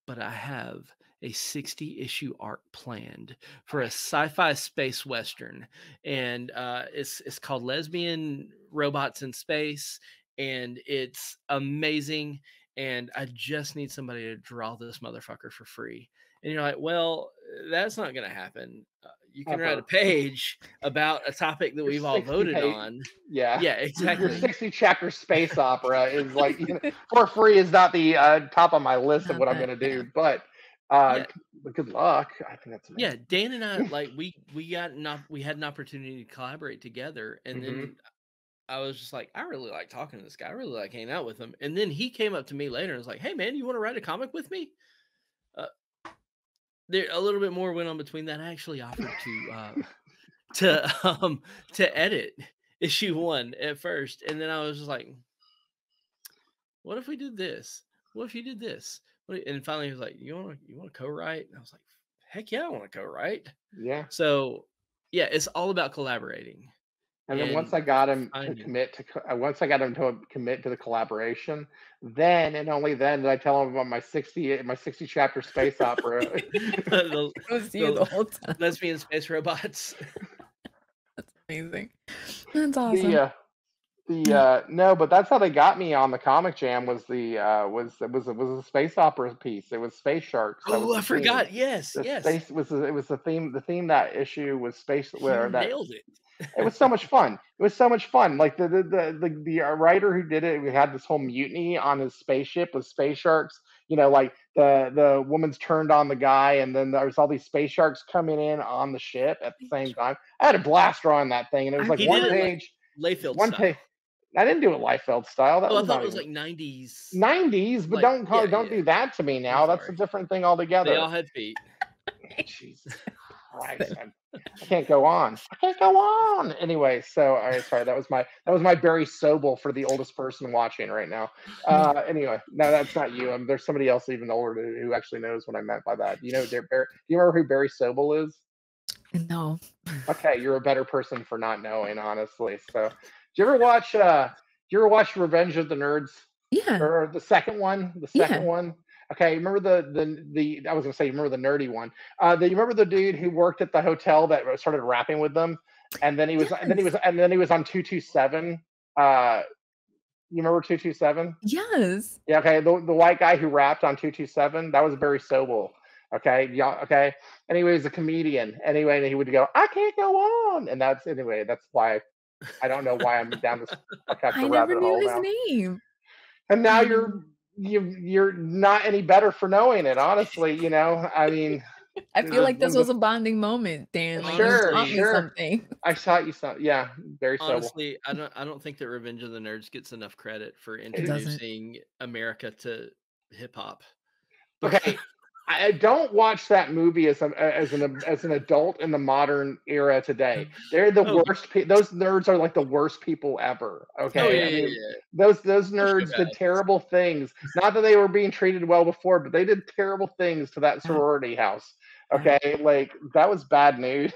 but I have a 60-issue arc planned for a sci-fi space western, and it's called Lesbian Robots in Space, and it's amazing. And I just need somebody to draw this motherfucker for free. And you're like, well, that's not going to happen. You can write a Ever. page about a topic that Your we've all 60 voted page, on. yeah. Yeah, Your exactly. 60 chapter space opera is like, for free is not the top on my list of Not what I'm that, gonna yeah. do, uh, Yeah, but good luck. I think that's yeah, amazing. Dan and I, like, we had an opportunity to collaborate together, and Hmm. then I was just like, I really like talking to this guy. I really like hanging out with him. And then he came up to me later and was like, "Hey man, you want to write a comic with me?" Uh, there a little bit more went on between that. I actually offered to edit issue 1 at first, and then I was just like, what if we did this? What if you did this? And finally he was like, you want to co-write? And I was like, heck yeah, I want to co-write. Yeah. So yeah, it's all about collaborating. And then once And I got him to finding commit to, once I got him to commit to the collaboration, then and only then did I tell him about my 60 chapter space opera. the, It was you the whole time. lesbian space robots. That's amazing. That's The awesome. no, but that's how they got me on the Comic Jam was the was a space opera piece. It was Space Sharks. That was Oh, I the theme. forgot. Yes, The yes. space was it was the theme. The theme that issue was space where You that nailed it. it was so much fun. It was so much fun. Like the writer who did it, we had this whole mutiny on his spaceship with space sharks. You know, like the woman's turned on the guy, and then there's all these space sharks coming in on the ship at the same time. I had a blast drawing that thing, and it was like He one did it like page, Layfield one style. page. I didn't do it Liefeld style. That Oh, I was thought not it was even like 90s. 90s, but Like, don't do that to me now. That's a sorry. different thing They altogether. all had feet. Jesus Christ, I can't go on. I can't go on. Anyway, so all right, sorry. That was my Barry Sobel for the oldest person watching right now. Anyway, no, that's not you. There's somebody else even older who actually knows what I meant by that. Do you remember who Barry Sobel is? No. Okay, you're a better person for not knowing, honestly. So, do you ever watch? Revenge of the Nerds? Yeah. Or the second one? The second one. Okay, remember the I was gonna say, remember the nerdy one. You remember the dude who worked at the hotel that started rapping with them, and then he was on 227. You remember 227? Yes. Yeah. Okay. The white guy who rapped on 227, that was Barry Sobel. Okay. Yeah. Okay. And he was a comedian. Anyway, and he would go, "I can't go on," and that's why I don't know why I'm down this I never rabbit knew hole his now. name. And now you're not any better for knowing it, honestly. You know, I mean, I feel like this was a bonding moment, Dan. Like you sure, taught me something. I taught you some. Yeah, very Sobel. Honestly, I don't think that Revenge of the Nerds gets enough credit for introducing America to hip hop. Okay, I don't watch that movie as an adult in the modern era today. They're the worst. Those nerds are like the worst people ever. Okay, those nerds did terrible things. Not that they were being treated well before, but they did terrible things to that sorority house. Okay, like that was bad news.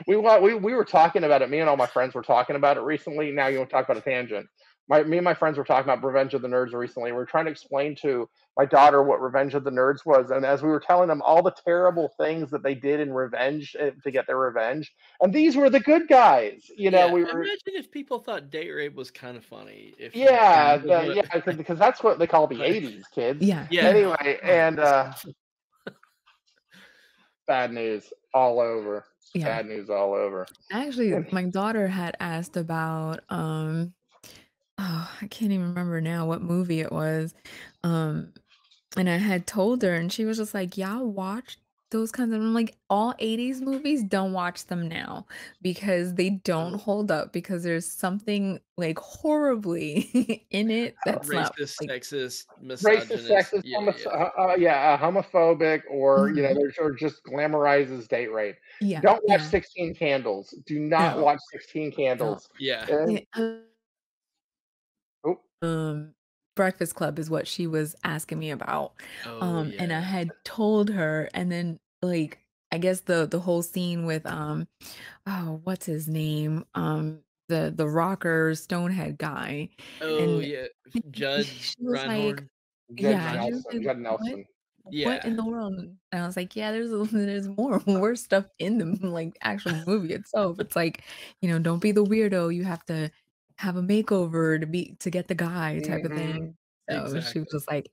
We were talking about it. Me and all my friends were talking about it recently. Now you want to talk about a tangent. Me and my friends were talking about Revenge of the Nerds recently. We were trying to explain to my daughter what Revenge of the Nerds was, and as we were telling them all the terrible things that they did in Revenge to get their revenge, and these were the good guys. You know, imagine if people thought date rape was kind of funny. Because that's what they call the '80s, kids. Yeah. Anyway, and bad news all over. Yeah. Bad news all over. Actually, my daughter had asked about I can't even remember now what movie it was. And I had told her and she was just like, "Yeah, I'll watch those kinds of." I'm like, all 80s movies, don't watch them now because they don't hold up because there's something like horribly in it that's racist, not, like, sexist, misogynist, homophobic, or or just glamorizes date rape. Don't watch 16 Candles. Do not watch 16 Candles. Breakfast Club is what she was asking me about. And I had told her, and then like I guess the whole scene with what's his name? The rocker stonehead guy. Judd she was Reinhold. like, Judd Nelson. What in the world? And I was like, yeah, there's more worse stuff in the like actual movie itself. It's like, don't be the weirdo. You have to have a makeover to get the guy type of thing. So she was just like,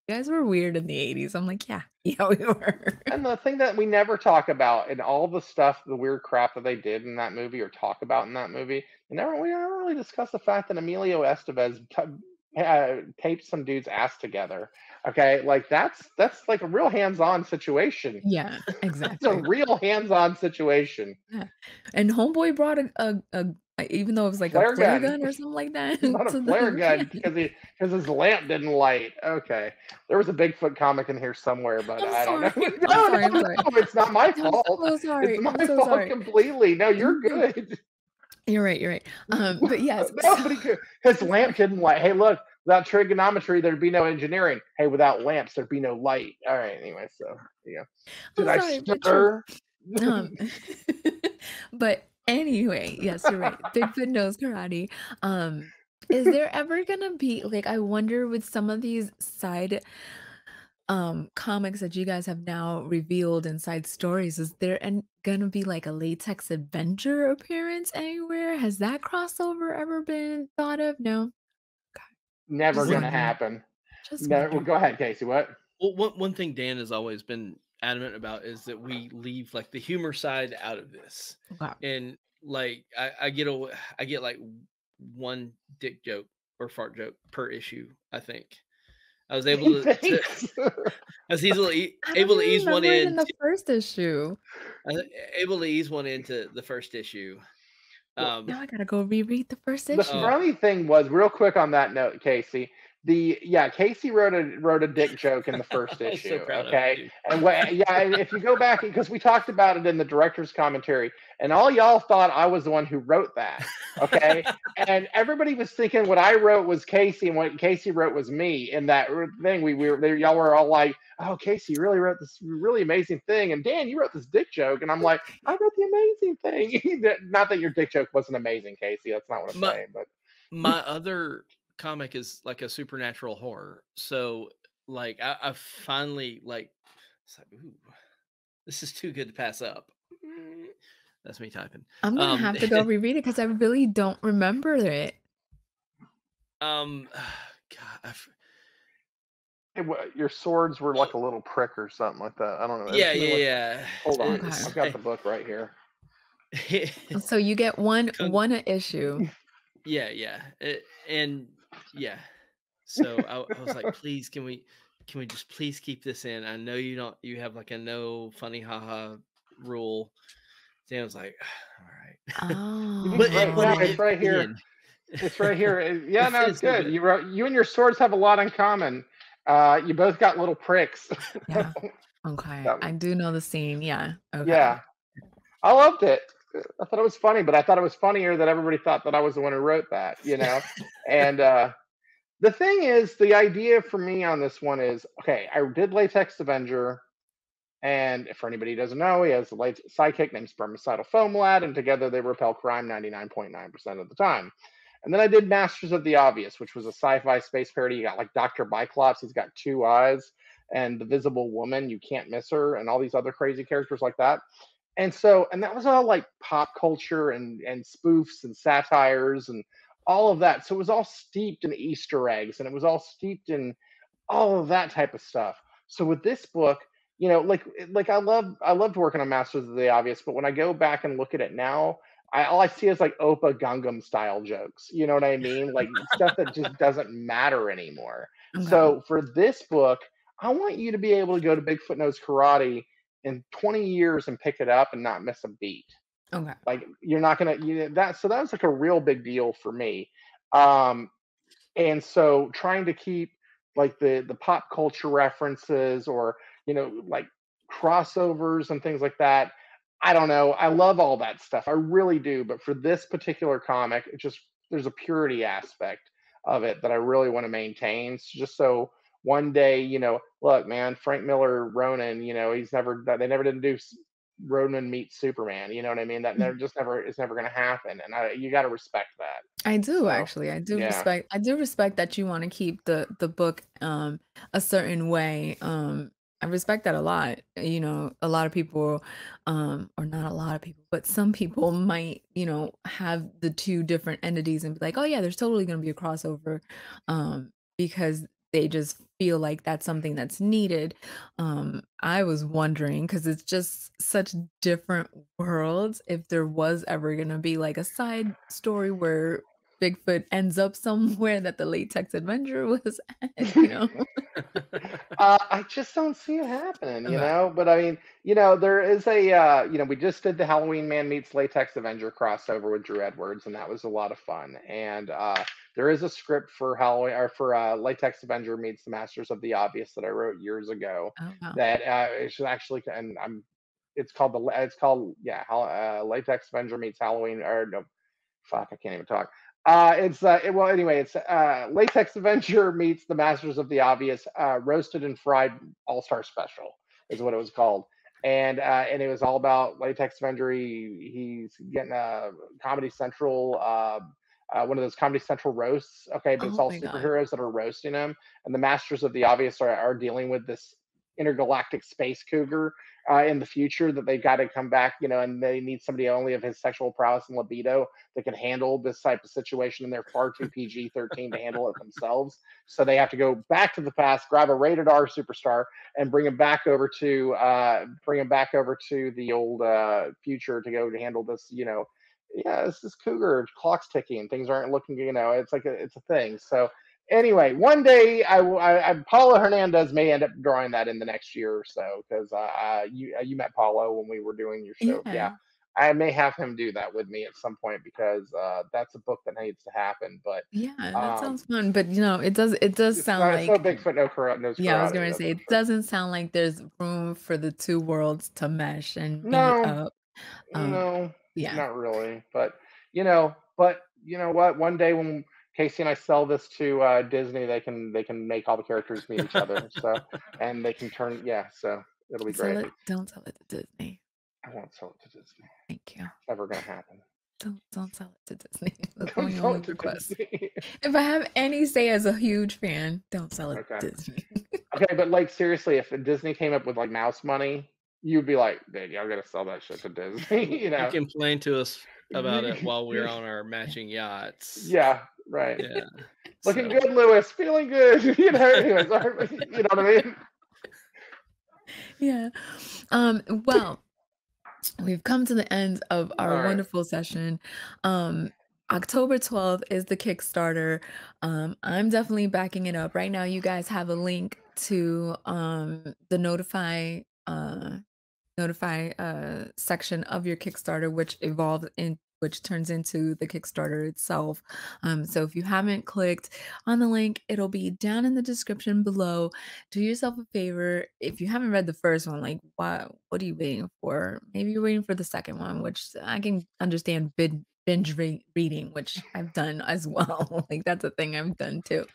you guys were weird in the 80s. I'm like, yeah, we were. And the thing that we never talk about in all the stuff, the weird crap that they did in that movie or talk about in that movie, we never really discuss the fact that Emilio Estevez taped some dude's ass together. Okay, like that's like a real hands-on situation. Yeah, exactly. It's a real hands-on situation. Yeah. And homeboy brought a even though it was like a flare gun or something like that. Not a flare gun because his lamp didn't light. Okay, there was a Bigfoot comic in here somewhere, but I don't know. No, it's not my fault. I'm so sorry. It's my fault completely. No, you're good. You're right. But yes, his lamp didn't light. Hey, look, Without trigonometry, there'd be no engineering. Hey, without lamps, there'd be no light. All right, anyway, so yeah. Did Oh, I sorry, but true. stutter? Um, but anyway, yes, you're right. Bigfoot knows karate. Um, is there ever gonna be like I wonder with some of these side comics that you guys have now revealed in side stories, is there gonna be like a latex adventure appearance anywhere? Has that crossover ever been thought of? No? Okay. Never Just One gonna wondering. happen. Just No, well, wondering. go ahead, Casey. What? well, one thing Dan has always been adamant about is that we leave like the humor side out of this, Okay. and like I get like one dick joke or fart joke per issue. I think I was able to Thanks. I was easily I don't able to even ease one remember it in in the first issue. able to ease one into the first issue. Well, Now I gotta go reread the first the issue. Oh, funny thing was, real quick on that note, Casey. Casey wrote a dick joke in the first I was so issue. proud of Okay, you. and and if you go back, because we talked about it in the director's commentary, and all y'all thought I was the one who wrote that. Okay, and everybody was thinking what I wrote was Casey, and what Casey wrote was me. In that thing, y'all were all like, "Oh, Casey really wrote this really amazing thing," and Dan, you wrote this dick joke, and I'm like, "I wrote the amazing thing." Not that your dick joke wasn't amazing, Casey. That's not what I'm my saying, but. my other comic is like a supernatural horror. So like I finally like it's like, ooh, this is too good to pass up. Mm, that's me typing. I'm gonna Um have to go reread it because I really don't remember it. um God, Your swords were oh, like a little prick or something like that. I don't know. It was yeah, something like. yeah, Hold yeah. on, Okay. I've got the book right here. So you get one Con- one a issue. yeah, yeah. And yeah. So I was like, please, can we just please keep this in? I know you have like a no funny haha rule. Dan was like, all right. but it but No, it, Oh. it's it right fit here. in. It's right here. Yeah, It no, fit in it's so good. good. You and your swords have a lot in common. You both got little pricks. Yeah. Okay. That I was, do know the scene. Yeah. Okay. yeah, I loved it. I thought it was funny, but I thought it was funnier that everybody thought that I was the one who wrote that. And the thing is, the idea for me on this one is okay. I did Latex Avenger. And for anybody who doesn't know, he has a sidekick named Spermicidal Foam Lad, and together they repel crime 99.9% of the time. And then I did Masters of the Obvious, which was a sci-fi space parody. You got like Dr. Biclops, he's got two eyes, and the Visible Woman, you can't miss her, and all these other crazy characters like that. And that was all like pop culture and spoofs and satires and all of that. So it was all steeped in Easter eggs, and it was all steeped in all of that type of stuff. So with this book, I loved working on Masters of the Obvious, but when I go back and look at it now, all I see is like Opa Gungam style jokes. You know what I mean? Like stuff that just doesn't matter anymore. Okay. So for this book, I want you to be able to go to Bigfoot Knows Karate in 20 years and pick it up and not miss a beat. Okay. Like you're not gonna that. So that was like a real big deal for me. Um, and so trying to keep like the pop culture references or like crossovers and things like that, I don't know, I love all that stuff, I really do, but for this particular comic, it just there's a purity aspect of it that I really want to maintain, just so one day, look, man, Frank Miller Ronan, they never did do Ronan meets Superman, you know what I mean, that Mm. never just never it's never going to happen, and you got to respect that. I do So actually. yeah. I do respect that you want to keep the book a certain way. I respect that a lot. You know, a lot of people or not a lot of people, but some people might, have the two different entities and be like, "Oh yeah, there's totally going to be a crossover." Because they just feel like that's something that's needed. I was wondering because it's just such different worlds if there was ever going to be like a side story where Bigfoot ends up somewhere that the latex adventure was at. I just don't see it happening, Okay. But I mean, there is we just did the Halloween Man Meets Latex Avenger crossover with Drew Edwards, and that was a lot of fun. And there is a script for Halloween or for Latex Avenger Meets the Masters of the Obvious that I wrote years ago. Oh, wow. That is actually, and it's called Latex Avenger Meets Halloween, or no, fuck, I can't even talk. Well, anyway, it's Latex Avenger meets the Masters of the Obvious, roasted and fried All Star Special is what it was called, and it was all about Latex Avenger. He's getting a Comedy Central, one of those Comedy Central roasts. Okay, but it's Oh all my god. superheroes that are roasting him, and the Masters of the Obvious are dealing with this intergalactic space cougar in the future that they've got to come back, and they need somebody only of his sexual prowess and libido that can handle this type of situation, and they're far too PG-13 to handle it themselves. So they have to go back to the past, grab a rated R superstar, and bring him back over to the old future to go to handle this. Yeah, it's this cougar clock's ticking. Things aren't looking. It's like it's a thing. So anyway, one day Paula Hernandez may end up drawing that in the next year or so because you met Paulo when we were doing your show. Yeah, Yeah. I may have him do that with me at some point because that's a book that needs to happen. But Yeah, that um, sounds fun, but, it does it's sound not. It's no like Bigfoot, knows yeah, I was karate. gonna That's say, for it sure. doesn't sound like there's room for the 2 worlds to mesh and meet No, up. Um, no, yeah. not really. But you know what? One day when Casey and I sell this to Disney, they can make all the characters meet each other. So and they can turn. Yeah, so it'll be great. Don't sell it to Disney. I won't sell it to Disney. Thank you. It's never gonna happen. Don't sell it to Disney. That's Don't my sell only it to request. Disney. If I have any say as a huge fan, don't sell it Okay. to Disney. Okay, but like seriously, if Disney came up with like mouse money, you'd be like, dude, y'all gotta sell that shit to Disney. You complained to us about it while we were You- on our matching yachts. yeah, right. Yeah. Looking So good, Lewis. Feeling good. Anyways, you know what I mean? Yeah. Well, we've come to the end of our All right. wonderful session. Um, October 12th is the Kickstarter. I'm definitely backing it up. Right now, you guys have a link to the notify section of your Kickstarter, which turns into the Kickstarter itself. So if you haven't clicked on the link, it'll be down in the description below. Do yourself a favor. If you haven't read the first one, like what are you waiting for? Maybe you're waiting for the second one, which I can understand reading, which I've done as well. Like that's a thing I've done too.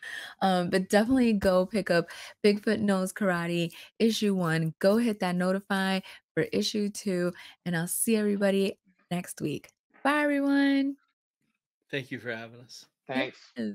But definitely go pick up Bigfoot Knows Karate issue 1. Go hit that notify for issue 2, and I'll see everybody next week. Bye, everyone. thank you for having us. Thanks. Yes.